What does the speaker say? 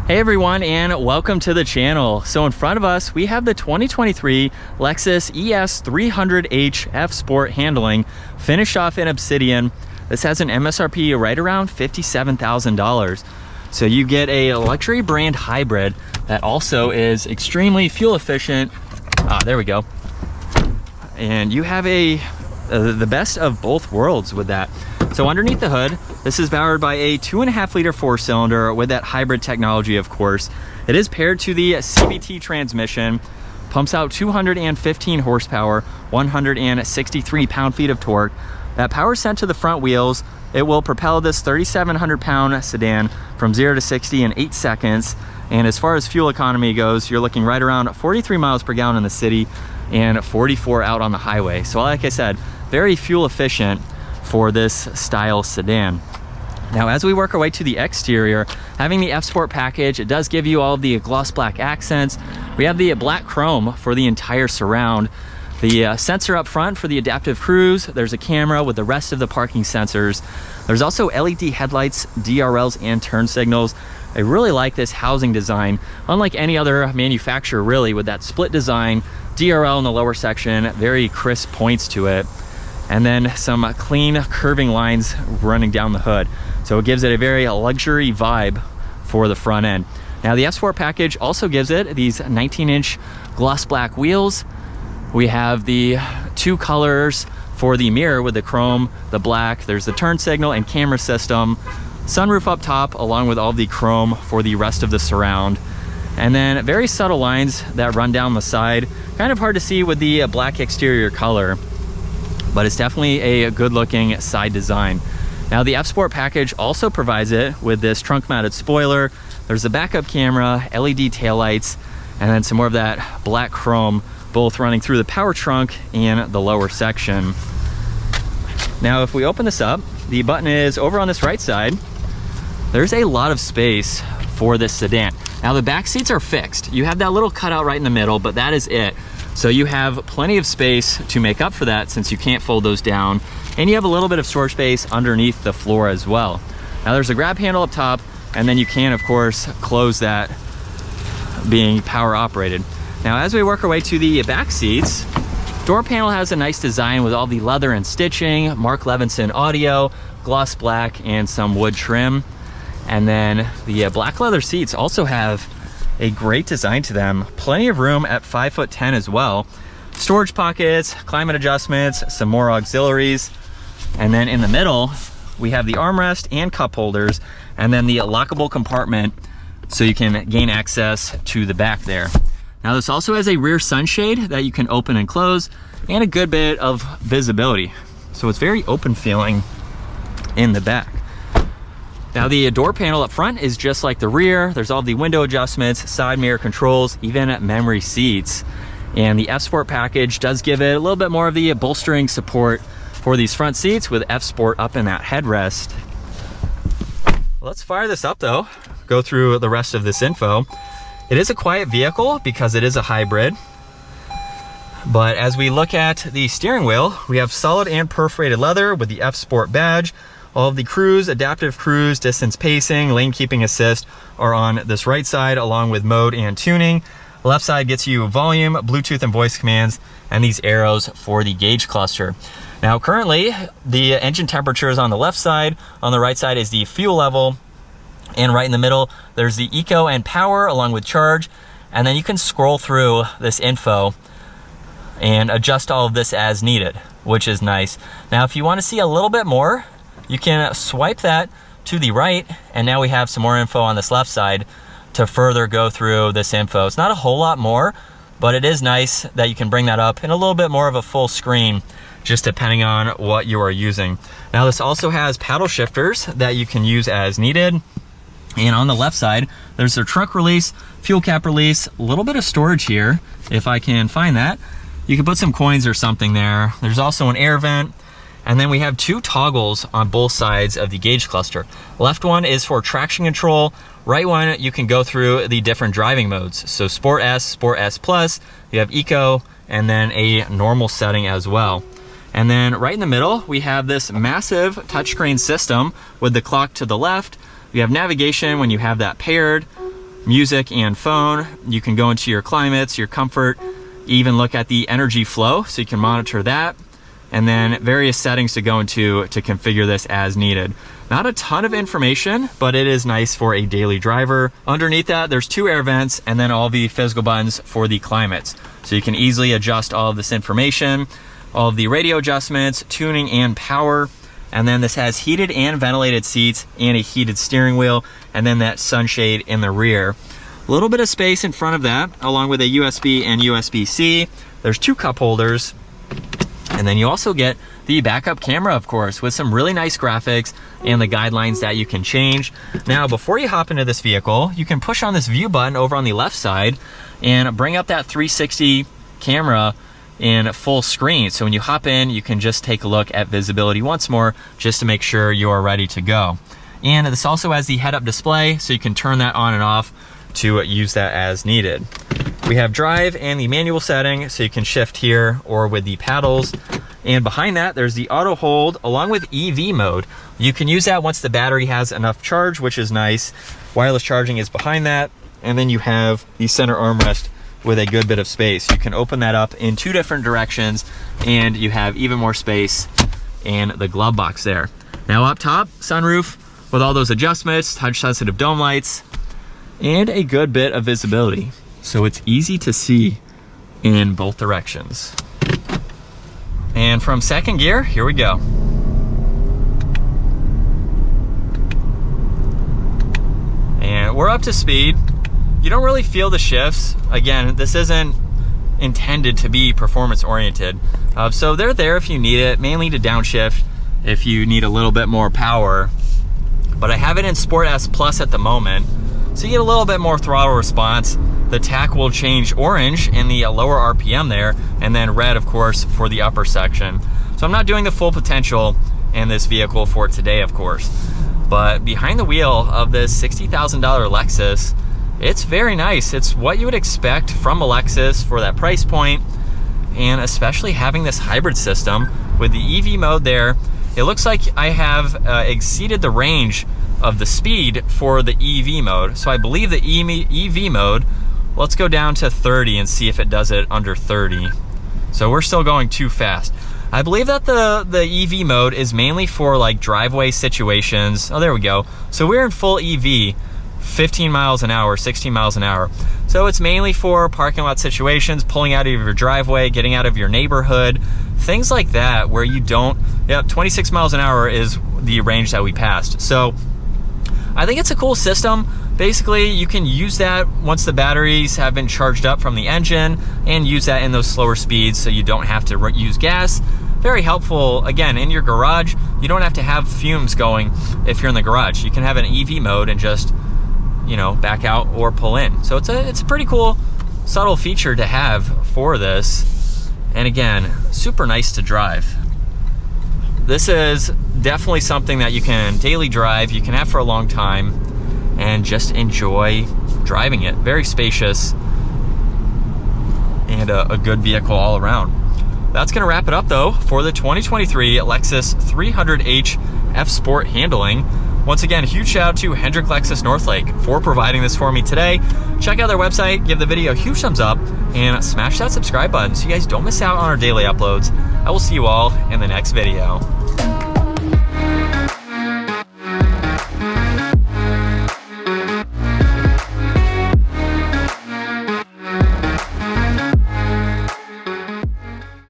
Hey everyone, and welcome to the channel. So in front of us, we have the 2023 Lexus ES300h F Sport handling, finished off in Obsidian. This has an MSRP right around $57,000. So you get a luxury brand hybrid that also is extremely fuel efficient. There we go. And you have the best of both worlds with that. So underneath the hood, this is powered by a 2.5 liter 4-cylinder with that hybrid technology, of course. It is paired to the CVT transmission, pumps out 215 horsepower, 163 pound-feet of torque. That power sent to the front wheels. It will propel this 3,700 pound sedan from 0 to 60 in 8 seconds. And as far as fuel economy goes, you're looking right around 43 miles per gallon in the city and 44 out on the highway. So like I said, very fuel efficient for this style sedan. Now, as we work our way to the exterior, having the F Sport package, it does give you all of the gloss black accents. We have the black chrome for the entire surround. The sensor up front for the adaptive cruise. There's a camera with the rest of the parking sensors. There's also LED headlights, DRLs, and turn signals. I really like this housing design, unlike any other manufacturer really, with that split design, DRL in the lower section, very crisp points to it, and then some clean curving lines running down the hood. So it gives it a very luxury vibe for the front end. Now the F Sport package also gives it these 19-inch gloss black wheels. We have the two colors for the mirror with the chrome, the black. There's the turn signal and camera system. Sunroof up top along with all the chrome for the rest of the surround. And then very subtle lines that run down the side. Kind of hard to see with the black exterior color, but it's definitely a good looking side design. Now the F Sport package also provides it with this trunk mounted spoiler. There's a backup camera, LED taillights, and then some more of that black chrome, both running through the power trunk and the lower section. Now if we open this up, the button is over on this right side. There's a lot of space for this sedan. Now the back seats are fixed. You have that little cutout right in the middle, but that is it. So you have plenty of space to make up for that since you can't fold those down. And you have a little bit of storage space underneath the floor as well. Now there's a grab handle up top, and then you can of course close that, being power operated. Now as we work our way to the back seats, door panel has a nice design with all the leather and stitching, Mark Levinson audio, gloss black, and some wood trim. And then the black leather seats also have a great design to them. Plenty of room at 5'10" as well. Storage pockets, climate adjustments, some more auxiliaries. And then in the middle, we have the armrest and cup holders, and then the lockable compartment so you can gain access to the back there. Now this also has a rear sunshade that you can open and close, and a good bit of visibility. So it's very open feeling in the back. Now the door panel up front is just like the rear. There's all the window adjustments, side mirror controls, even memory seats. And the F Sport package does give it a little bit more of the bolstering support for these front seats with F Sport up in that headrest. Let's fire this up though, go through the rest of this info. It is a quiet vehicle because it is a hybrid. But as we look at the steering wheel, we have solid and perforated leather with the F Sport badge. All of the cruise, adaptive cruise, distance pacing, lane keeping assist are on this right side, along with mode and tuning. The left side gets you volume, Bluetooth, and voice commands, and these arrows for the gauge cluster. Now currently, the engine temperature is on the left side. On the right side is the fuel level. And right in the middle, there's the eco and power along with charge. And then you can scroll through this info and adjust all of this as needed, which is nice. Now, if you want to see a little bit more, you can swipe that to the right, and now we have some more info on this left side to further go through this info. It's not a whole lot more, but it is nice that you can bring that up in a little bit more of a full screen, just depending on what you are using. Now this also has paddle shifters that you can use as needed. And on the left side, there's their trunk release, fuel cap release, a little bit of storage here, if I can find that. You can put some coins or something there. There's also an air vent. And then we have two toggles on both sides of the gauge cluster. Left one is for traction control. Right one, you can go through the different driving modes. So Sport S, Sport S Plus, you have Eco, and then a normal setting as well. And then right in the middle, we have this massive touchscreen system with the clock to the left. You have navigation when you have that paired. music and phone. You can go into your climates, your comfort, even look at the energy flow, so you can monitor that. And then various settings to go into to configure this as needed. Not a ton of information, but it is nice for a daily driver. Underneath that, there's 2 air vents and then all the physical buttons for the climates. So you can easily adjust all of this information, all of the radio adjustments, tuning and power. And then this has heated and ventilated seats and a heated steering wheel, and then that sunshade in the rear. A little bit of space in front of that, along with a USB and USB-C. There's 2 cup holders. And then you also get the backup camera, of course, with some really nice graphics and the guidelines that you can change. Now, before you hop into this vehicle, you can push on this view button over on the left side and bring up that 360 camera in full screen. So when you hop in, you can just take a look at visibility once more, just to make sure you're ready to go. And this also has the head-up display, so you can turn that on and off to use that as needed. We have drive and the manual setting, so you can shift here or with the paddles. And behind that, there's the auto hold along with EV mode. You can use that once the battery has enough charge, which is nice. Wireless charging is behind that. And then you have the center armrest with a good bit of space. You can open that up in 2 different directions, and you have even more space in the glove box there. Now up top, sunroof with all those adjustments, touch sensitive dome lights, and a good bit of visibility. So it's easy to see in both directions. And from second gear, here we go. And we're up to speed. You don't really feel the shifts. Again, this isn't intended to be performance oriented. So they're there if you need it, mainly to downshift if you need a little bit more power. But I have it in Sport S Plus at the moment, so you get a little bit more throttle response. The tack will change orange in the lower RPM there, and then red, of course, for the upper section. So I'm not doing the full potential in this vehicle for today, of course. But behind the wheel of this $60,000 Lexus, it's very nice. It's what you would expect from a Lexus for that price point, and especially having this hybrid system with the EV mode there. It looks like I have exceeded the range of the speed for the EV mode. So I believe the EV mode, let's go down to 30 and see if it does it under 30. So we're still going too fast. I believe that the EV mode is mainly for like driveway situations. Oh, there we go. So we're in full EV, 15 miles an hour, 16 miles an hour. So it's mainly for parking lot situations, pulling out of your driveway, getting out of your neighborhood, things like that where you don't, 26 miles an hour is the range that we passed. So I think it's a cool system. Basically, you can use that once the batteries have been charged up from the engine, and use that in those slower speeds so you don't have to use gas. Very helpful, again, in your garage. You don't have to have fumes going if you're in the garage. You can have an EV mode and just, back out or pull in. So it's a pretty cool, subtle feature to have for this. And again, super nice to drive. This is definitely something that you can daily drive, you can have for a long time, and just enjoy driving it. Very spacious and a good vehicle all around. That's gonna wrap it up though for the 2023 Lexus 300h F Sport handling. Once again, a huge shout out to Hendrick Lexus Northlake for providing this for me today. Check out their website, give the video a huge thumbs up, and smash that subscribe button so you guys don't miss out on our daily uploads. I will see you all in the next video.